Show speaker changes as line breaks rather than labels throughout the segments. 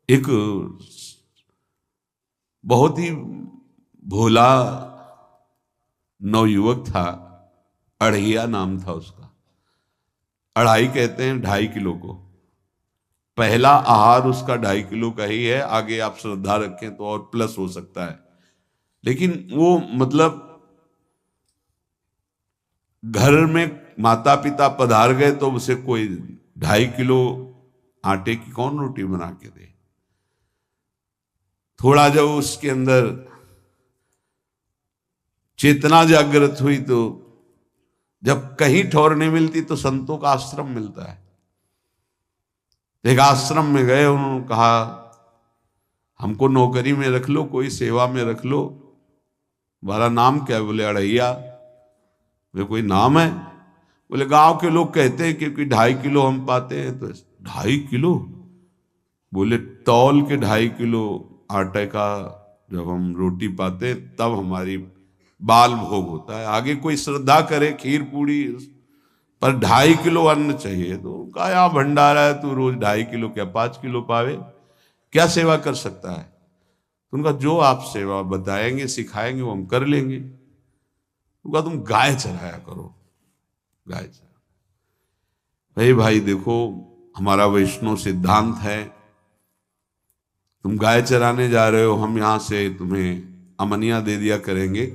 एक बहुत ही भोला नवयुवक था, अढ़ैया नाम था उसका। अढ़ाई कहते हैं 2.5 किलो को। पहला आहार उसका 2.5 किलो का ही है, आगे आप श्रद्धा रखें तो और प्लस हो सकता है। लेकिन वो मतलब घर में माता पिता पधार गए तो उसे कोई 2.5 किलो आटे की कौन रोटी बना के दे। थोड़ा जब उसके अंदर चेतना जागृत हुई तो जब कहीं ठौर नहीं मिलती तो संतों का आश्रम मिलता है। एक आश्रम में गए, उन्होंने कहा हमको नौकरी में रख लो, कोई सेवा में रख लो। तुम्हारा नाम क्या है? बोले अढ़ैया। वे कोई नाम है? बोले गांव के लोग कहते हैं क्योंकि 2.5 किलो हम पाते हैं। तो 2.5 किलो? बोले तौल के 2.5 किलो आटे का जब हम रोटी पाते तब हमारी बाल भोग होता है। आगे कोई श्रद्धा करे खीर पूड़ी, पर 2.5 किलो अन्न चाहिए। तो कहा यहाँ भंडारा है, तू रोज 2.5 किलो क्या 5 किलो पावे, क्या सेवा कर सकता है? तो उनका जो आप सेवा बताएंगे सिखाएंगे वो हम कर लेंगे। उनका तुम गाय चराया करो, गाय चरा। भाई देखो, हमारा वैष्णव सिद्धांत है, तुम गाय चराने जा रहे हो, हम यहां से तुम्हें अमनिया दे दिया करेंगे,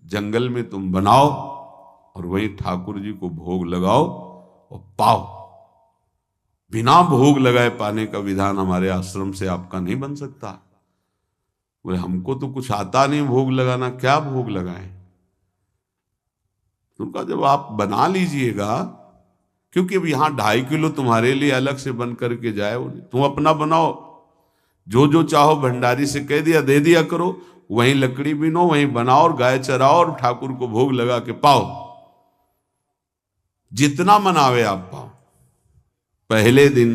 जंगल में तुम बनाओ और वहीं ठाकुर जी को भोग लगाओ और पाओ। बिना भोग लगाए पाने का विधान हमारे आश्रम से आपका नहीं बन सकता। बोले हमको तो कुछ आता नहीं भोग लगाना, क्या भोग लगाएं? तुमका जब आप बना लीजिएगा, क्योंकि अब यहां 2.5 किलो तुम्हारे लिए अलग से बन करके जाए, तुम अपना बनाओ। जो जो चाहो भंडारी से कह दिया दे दिया करो, वहीं लकड़ी बीनो, वहीं बनाओ और गाय चराओ और ठाकुर को भोग लगा के पाओ। जितना मनावे आप पाओ। पहले दिन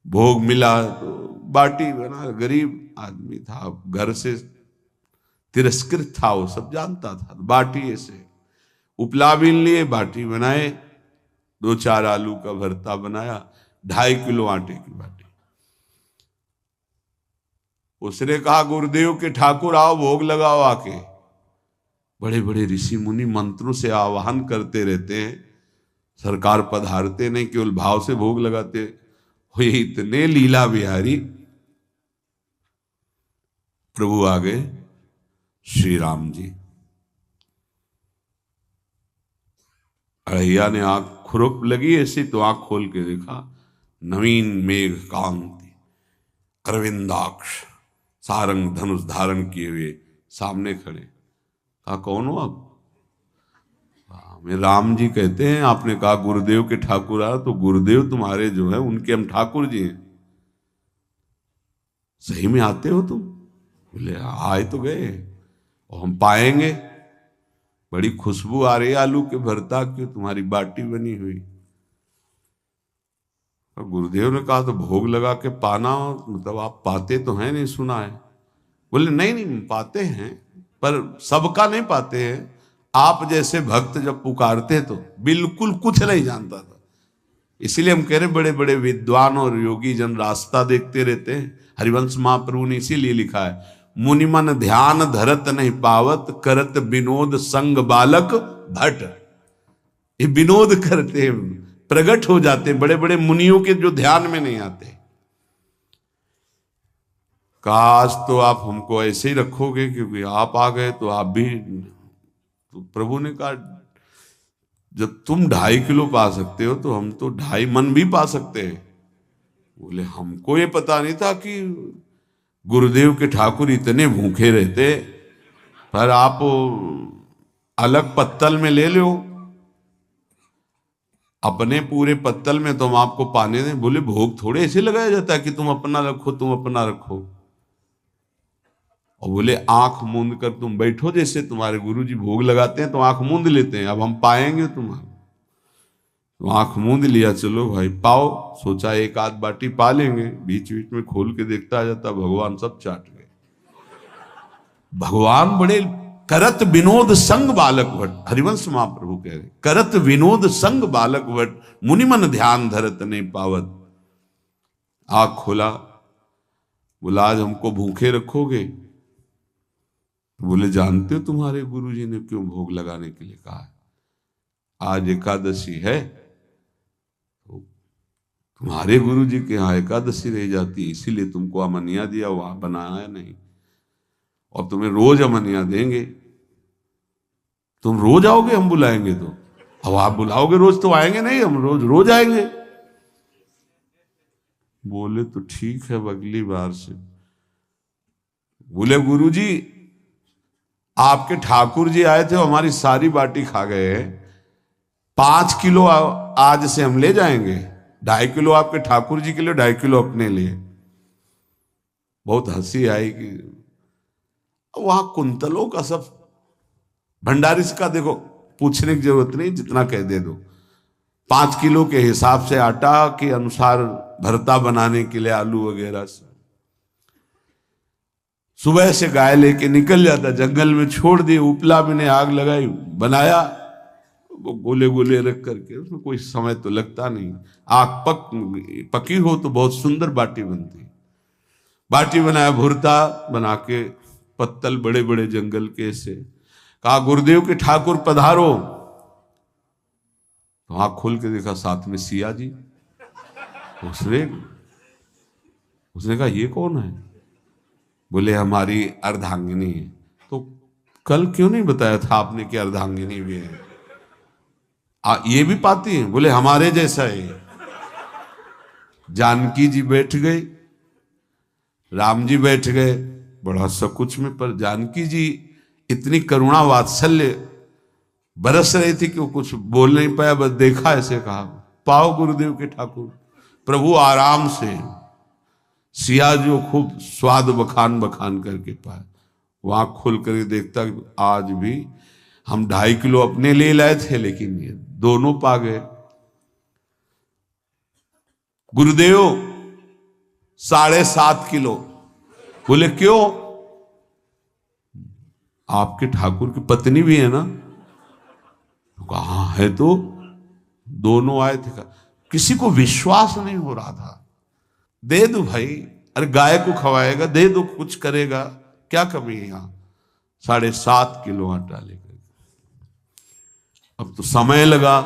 भोग मिला तो बाटी बना, गरीब आदमी था, घर से तिरस्कृत था, वो सब जानता था। बाटी ऐसे उपला बीन लिए, बाटी बनाए, 2-4 आलू का भरता बनाया, 2.5 किलो आटे की बाटी। उसने कहा गुरुदेव के ठाकुर आओ भोग लगाओ आके। बड़े बड़े ऋषि मुनि मंत्रों से आवाहन करते रहते हैं, सरकार पधारते नहीं, केवल भाव से भोग लगाते हुए इतने लीला बिहारी प्रभु आ गए श्री राम जी। अढ़ैया ने आंख खुरक लगी ऐसी तो आंख खोल के देखा, नवीन मेघ कांति, अरविंदाक्ष, सारंग धनुष धारण किए हुए सामने खड़े। कहा कौन हो आप? मैं राम जी कहते हैं। आपने कहा गुरुदेव के ठाकुर आ, तो गुरुदेव तुम्हारे जो है उनके हम ठाकुर जी हैं। सही में आते हो तुम? बोले आए तो गए और हम पाएंगे। बड़ी खुशबू आ रही है आलू के भरता की, तुम्हारी बाटी बनी हुई। और गुरुदेव ने कहा तो भोग लगा के पाना, मतलब आप पाते तो हैं? नहीं सुना है। बोले नहीं नहीं पाते हैं, पर सबका नहीं पाते हैं। आप जैसे भक्त जब पुकारते हैं तो बिल्कुल कुछ नहीं जानता था। इसीलिए हम कह रहे बड़े बड़े विद्वान और योगी जन रास्ता देखते रहते हैं। हरिवंश महाप्रभु ने इसीलिए लिखा है, मुनिमन ध्यान धरत नहीं पावत, करत विनोद संग बालक भट। ये विनोद करते हैं, प्रकट हो जाते हैं, बड़े बड़े मुनियों के जो ध्यान में नहीं आते। काश तो आप हमको ऐसे ही रखोगे, क्योंकि आप आ गए तो आप भी। तो प्रभु ने कहा जब तुम 2.5 किलो पा सकते हो तो हम तो 2.5 मन भी पा सकते हैं। बोले हमको ये पता नहीं था कि गुरुदेव के ठाकुर इतने भूखे रहते, पर आप अलग पत्तल में ले लो, अपने पूरे पत्तल में तो हम आपको पाने दें। बोले भोग थोड़े ऐसे लगाया जाता है कि तुम अपना रखो तुम अपना रखो। और बोले आंख मूंद कर तुम बैठो, जैसे तुम्हारे गुरुजी भोग लगाते हैं तो आंख मूंद लेते हैं, अब हम पाएंगे तुम्हारा। तो आंख मूंद लिया, चलो भाई पाओ। सोचा एक आध बाटी पा लेंगे, बीच बीच में खोल के देखता जाता, भगवान सब चाट गए। भगवान बड़े करत विनोद संग बालक भट, हरिवंश महाप्रभु कह रहे, करत विनोद संग बालक भट, मुनिमन ध्यान धरत नहीं पावत। आँख खोला, बोला आज हमको भूखे रखोगे? बोले जानते हो तुम्हारे गुरुजी ने क्यों भोग लगाने के लिए कहा है? आज एकादशी है, तो तुम्हारे गुरुजी के यहाँ एकादशी रह जाती है, इसीलिए तुमको अमनिया दिया, वहां बनाया नहीं, और तुम्हें रोज अमनिया देंगे। तुम रोज आओगे हम बुलाएंगे तो? अब आप बुलाओगे रोज तो आएंगे नहीं, हम रोज रोज आएंगे। बोले तो ठीक है, अगली बार से। बोले गुरुजी आपके ठाकुर जी आए थे, हमारी सारी बाटी खा गए, 5 किलो आज से हम ले जाएंगे, 2.5 किलो आपके ठाकुर जी के लिए, 2.5 किलो अपने लिए। बहुत हंसी आई कि वहां कुंतलों का सब भंडारी का देखो, पूछने की जरूरत नहीं, जितना कह दे दो। 5 किलो के हिसाब से आटा के अनुसार भरता बनाने के लिए आलू वगैरह से सुबह से गाय लेके निकल जाता, जंगल में छोड़ दिए, उपला में ने आग लगाई, बनाया, वो गोले गोले रख करके, उसमें कोई समय तो लगता नहीं। आग पकी हो तो बहुत सुंदर बाटी बनती। बाटी बनाया, भुरता बना के, पत्तल बड़े बड़े जंगल के से, कहा गुरुदेव के ठाकुर पधारो। तो आँख खोल के देखा साथ में सिया जी। उसने कहा ये कौन है? बोले हमारी अर्धांगिनी है। तो कल क्यों नहीं बताया था आपने कि अर्धांगिनी भी है? ये भी पाती है? बोले हमारे जैसा है। जानकी जी बैठ गए, राम जी बैठ गए, बड़ा सकुच में, पर जानकी जी इतनी करुणा वात्सल्य बरस रही थी कि वो कुछ बोल नहीं पाया, बस देखा, ऐसे कहा पाओ गुरुदेव के ठाकुर। प्रभु आराम से, सिया जो खूब स्वाद बखान बखान करके पाए। वहां खोल कर देखता आज भी हम 2.5 किलो अपने ले लाए थे, लेकिन ये दोनों पा गए। गुरुदेव 7.5 किलो। बोले क्यों? आपके ठाकुर की पत्नी भी है ना? कहा है, तो दोनों आए थे। किसी को विश्वास नहीं हो रहा था। दे दो भाई, अरे गाय को खवाएगा, दे दो, कुछ करेगा, क्या कमी है यहां? 7.5 किलो आटा लेकर। अब तो समय लगा,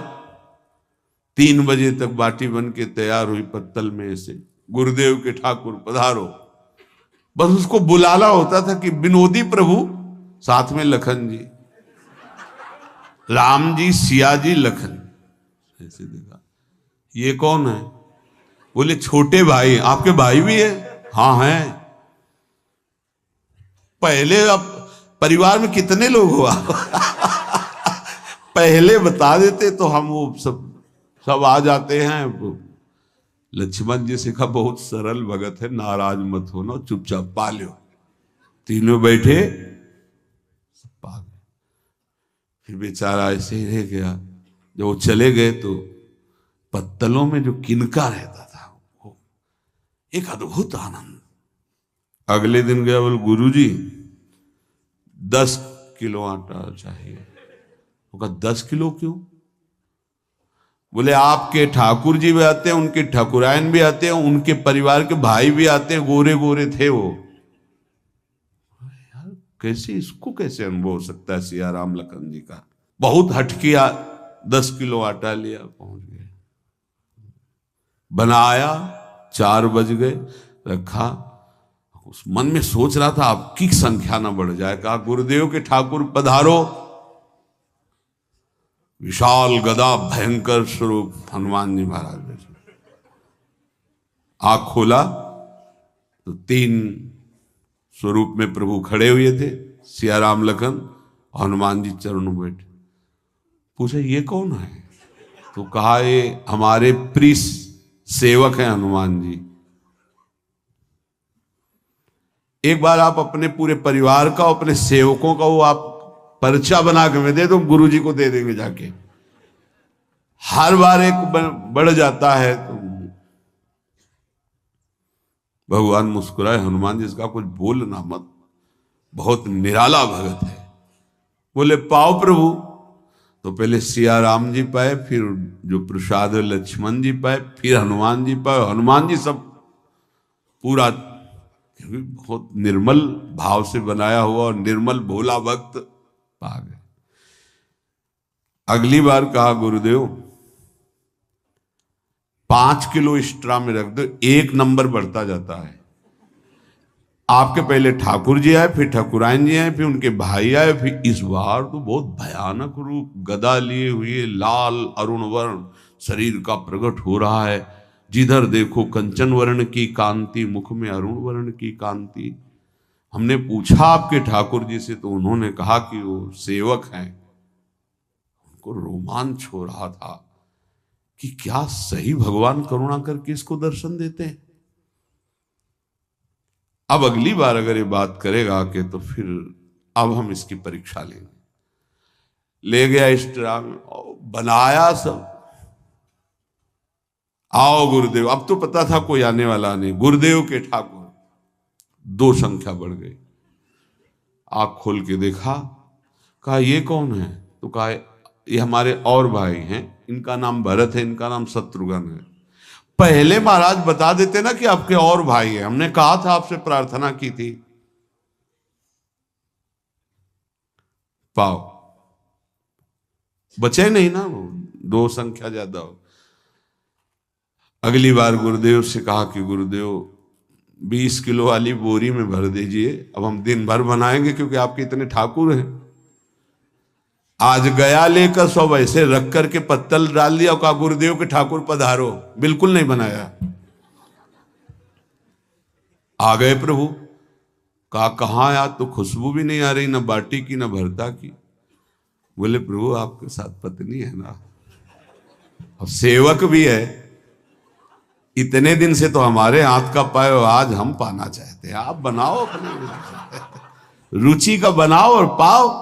3 बजे तक बाटी बन के तैयार हुई पत्तल में से। गुरुदेव के ठाकुर पधारो, बस उसको बुलाना होता था कि विनोदी प्रभु, साथ में लखन जी, राम जी, सिया जी, लखन। ऐसे देखा, ये कौन है? बोले छोटे भाई। आपके भाई भी है? हाँ है। पहले अब परिवार में कितने लोग हो आप? पहले बता देते तो हम वो सब आ जाते हैं। लक्ष्मण जी से कहा बहुत सरल भगत है, नाराज मत होना, चुपचाप पा लो। तीनों बैठे, सब पा गए। फिर बेचारा ऐसे ही रह गया। जब वो चले गए तो पत्तलों में जो किनका रहता था, वो एक अद्भुत आनंद। अगले दिन गया, बोले गुरुजी 10 किलो आटा चाहिए। वो कहा 10 किलो क्यों? बोले आपके ठाकुर जी भी आते हैं, उनके ठाकुरायन भी आते हैं, उनके परिवार के भाई भी आते हैं, गोरे गोरे थे वो। यार कैसे, इसको कैसे अनुभव हो सकता है सिया राम लखन जी का? बहुत हट किया, 10 किलो आटा लिया, पहुंच गए, बनाया, 4 बज गए, रखा। उस मन में सोच रहा था आपकी संख्या ना बढ़ जाए। कहा गुरुदेव के ठाकुर पधारो। विशाल गदा, भयंकर स्वरूप हनुमान जी महाराज बैठे। आंख खोला तो 3 स्वरूप में प्रभु खड़े हुए थे, सिया राम लखन, हनुमान जी चरणों में बैठे। पूछा ये कौन है? तो कहा ये हमारे प्रिय सेवक हैं हनुमान जी। एक बार आप अपने पूरे परिवार का, अपने सेवकों का वो आप पर्चा बना के मैं दे दो, गुरु जी को दे देंगे जाके। हर बार एक बढ़ जाता है तो भगवान मुस्कुराए, हनुमान जी इसका कुछ बोलना मत, बहुत निराला भगत है। बोले पाओ प्रभु। तो पहले सिया राम जी पाए, फिर जो प्रसाद लक्ष्मण जी पाए, फिर हनुमान जी पाए। हनुमान जी सब पूरा बहुत निर्मल भाव से बनाया हुआ और निर्मल भोला भक्त पा गए। अगली बार कहा गुरुदेव 5 किलो एक्स्ट्रा में रख दो, 1 नंबर बढ़ता जाता है। आपके पहले ठाकुर जी आए, फिर ठाकुरायन जी आए, फिर उनके भाई आए, फिर इस बार तो बहुत भयानक रूप, गदा लिए हुए, लाल अरुण वर्ण शरीर का प्रकट हो रहा है। जिधर देखो कंचन वर्ण की कांति, मुख में अरुण वर्ण की कांति। हमने पूछा आपके ठाकुर जी से, तो उन्होंने कहा कि वो सेवक हैं। उनको रोमांच हो रहा था कि क्या सही भगवान करुणा करके इसको दर्शन देते हैं। अब अगली बार अगर ये बात करेगा कि तो फिर अब हम इसकी परीक्षा लेंगे। ले गया एक्स्ट्रा में, बनाया सब। आओ गुरुदेव, अब तो पता था कोई आने वाला नहीं। गुरुदेव के ठाकुर 2 संख्या बढ़ गई। आंख खोल के देखा, कहा ये कौन है? तो कहा ये हमारे और भाई हैं, इनका नाम भरत है, इनका नाम शत्रुघ्न है। पहले महाराज बता देते ना कि आपके और भाई हैं, हमने कहा था, आपसे प्रार्थना की थी। पाओ बचे नहीं ना, वो 2 संख्या ज्यादा हो। अगली बार गुरुदेव से कहा कि गुरुदेव 20 किलो वाली बोरी में भर दीजिए, अब हम दिन भर बनाएंगे क्योंकि आपके इतने ठाकुर हैं। आज गया लेकर सब ऐसे रख करके पत्तल डाल दिया, कहा गुरुदेव के ठाकुर पधारो। बिल्कुल नहीं बनाया। आ गए प्रभु, कहा कहाँ यार, तो खुशबू भी नहीं आ रही, ना बाटी की ना भरता की। बोले प्रभु आपके साथ पत्नी है ना, और सेवक भी है, इतने दिन से तो हमारे हाथ का पाए, आज हम पाना चाहते हैं, आप बनाओ अपने रुचि का बनाओ और पाओ।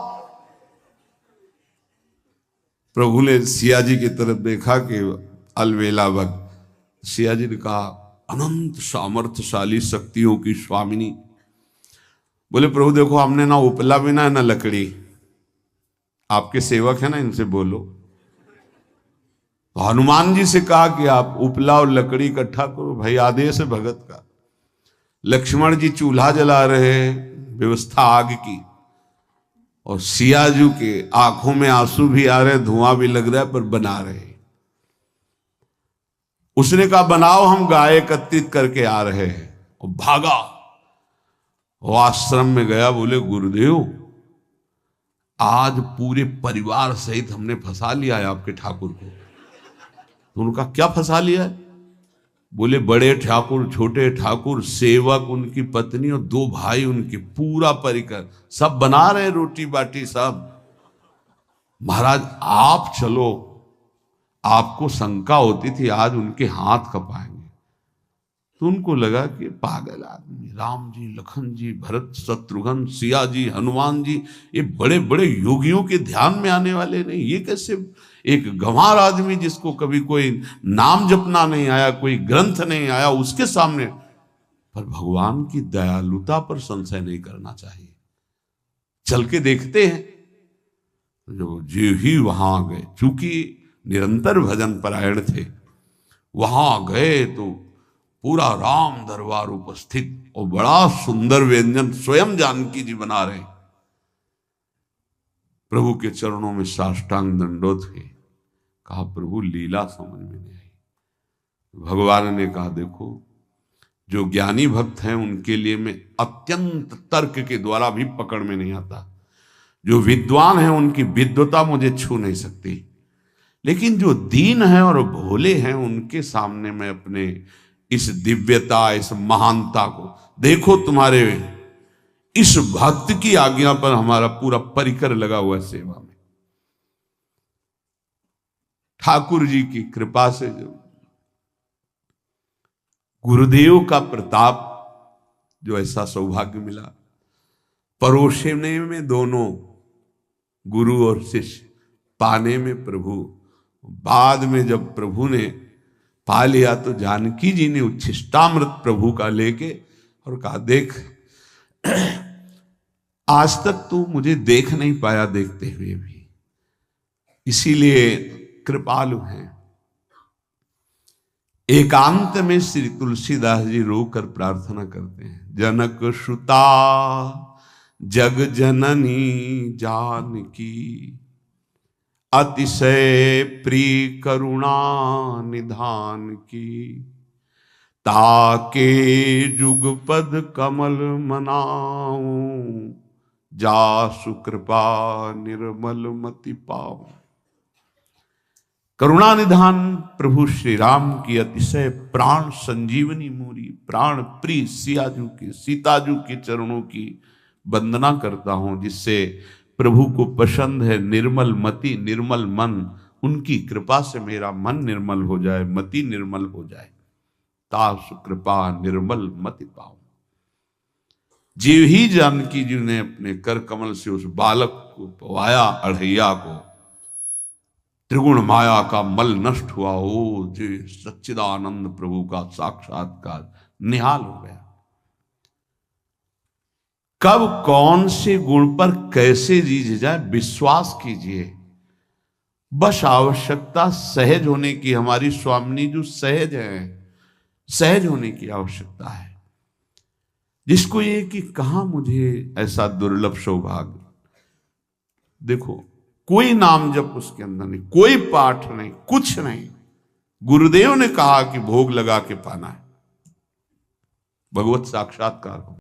प्रभु ने सिया जी की तरफ देखा कि अलवेला वक्त। सिया जी ने कहा अनंत सामर्थ्यशाली शक्तियों की स्वामिनी। बोले प्रभु देखो, हमने ना उपला बिना ना लकड़ी, आपके सेवक है ना, इनसे बोलो। तो हनुमान जी से कहा कि आप उपला और लकड़ी इकट्ठा करो, भाई आदेश है भगत का। लक्ष्मण जी चूल्हा जला रहे हैं, व्यवस्था आग की, और सियाजू के आंखों में आंसू भी आ रहे, धुआं भी लग रहा है, पर बना रहे। उसने कहा बनाओ, हम गाय एकत्रित करके आ रहे हैं, और भागा। वो आश्रम में गया, बोले गुरुदेव आज पूरे परिवार सहित हमने फंसा लिया है आपके ठाकुर को। तो उनका क्या फंसा लिया है? बोले बड़े ठाकुर, छोटे ठाकुर, सेवक, उनकी पत्नी और 2 भाई उनके, पूरा परिकर, सब बना रहे रोटी बाटी सब। महाराज आप चलो, आपको शंका होती थी आज उनके हाथ कपाएंगे। तो उनको लगा कि पागल आदमी, राम जी, लखन जी, भरत, शत्रुघ्न, सिया जी, हनुमान जी, ये बड़े बड़े योगियों के ध्यान में आने वाले नहीं, ये कैसे एक गंवार आदमी जिसको कभी कोई नाम जपना नहीं आया, कोई ग्रंथ नहीं आया, उसके सामने। पर भगवान की दयालुता पर संशय नहीं करना चाहिए। चल के देखते हैं। जो ही वहां गए, चूंकि निरंतर भजन परायण थे, वहां गए तो पूरा राम दरबार उपस्थित, और बड़ा सुंदर व्यंजन स्वयं जानकी जी बना रहे। प्रभु के चरणों में साष्टांग दंडोत है। कहा प्रभु लीला समझ में नहीं आई। भगवान ने कहा देखो, जो ज्ञानी भक्त हैं उनके लिए मैं अत्यंत तर्क के द्वारा भी पकड़ में नहीं आता। जो विद्वान हैं उनकी विद्वता मुझे छू नहीं सकती, लेकिन जो दीन हैं और भोले हैं उनके सामने मैं अपने इस दिव्यता, इस महानता को देखो। तुम्हारे इस भक्त की आज्ञा पर हमारा पूरा परिकर लगा हुआ है सेवा में। ठाकुर जी की कृपा से जो गुरुदेव का प्रताप, जो ऐसा सौभाग्य मिला, परोसने में दोनों गुरु और शिष्य, पाने में प्रभु। बाद में जब प्रभु ने पा लिया तो जानकी जी ने उच्छिष्टामृत प्रभु का लेके और कहा देख, आज तक तू मुझे देख नहीं पाया देखते हुए भी, इसीलिए कृपालु हैं। एकांत में श्री तुलसीदास जी रोकर प्रार्थना करते हैं, जनक सुता जग जननी जानकी, अतिशय प्रिय करुणा निधान की, ताके जुगपद कमल मनाऊं, जा सुकृपा निर्मल मति पाऊं। करुणा निधान प्रभु श्री राम की अतिशय प्राण संजीवनी मूरी, प्राण प्रिय सीताजू के चरणों की वंदना करता हूं, जिससे प्रभु को पसंद है निर्मल मति निर्मल मन। उनकी कृपा से मेरा मन निर्मल हो जाए, मति निर्मल हो जाए। ता सुकृपा निर्मल मति पाऊं। जीव ही जानकी जी ने अपने कर कमल से उस बालक को पवाया, अढ़ैया को, त्रिगुण माया का मल नष्ट हुआ हो, जो सच्चिदानंद प्रभु का साक्षात्कार निहाल हो गया। कब कौन से गुण पर कैसे जीज जाए विश्वास कीजिए, बस आवश्यकता सहज होने की। हमारी स्वामिनी जो सहज है, सहज होने की आवश्यकता है। जिसको ये कि कहां मुझे ऐसा दुर्लभ सौभाग्य, देखो कोई नाम जप उसके अंदर नहीं, कोई पाठ नहीं, कुछ नहीं। गुरुदेव ने कहा कि भोग लगा के पाना है, भगवत साक्षात्कार हो।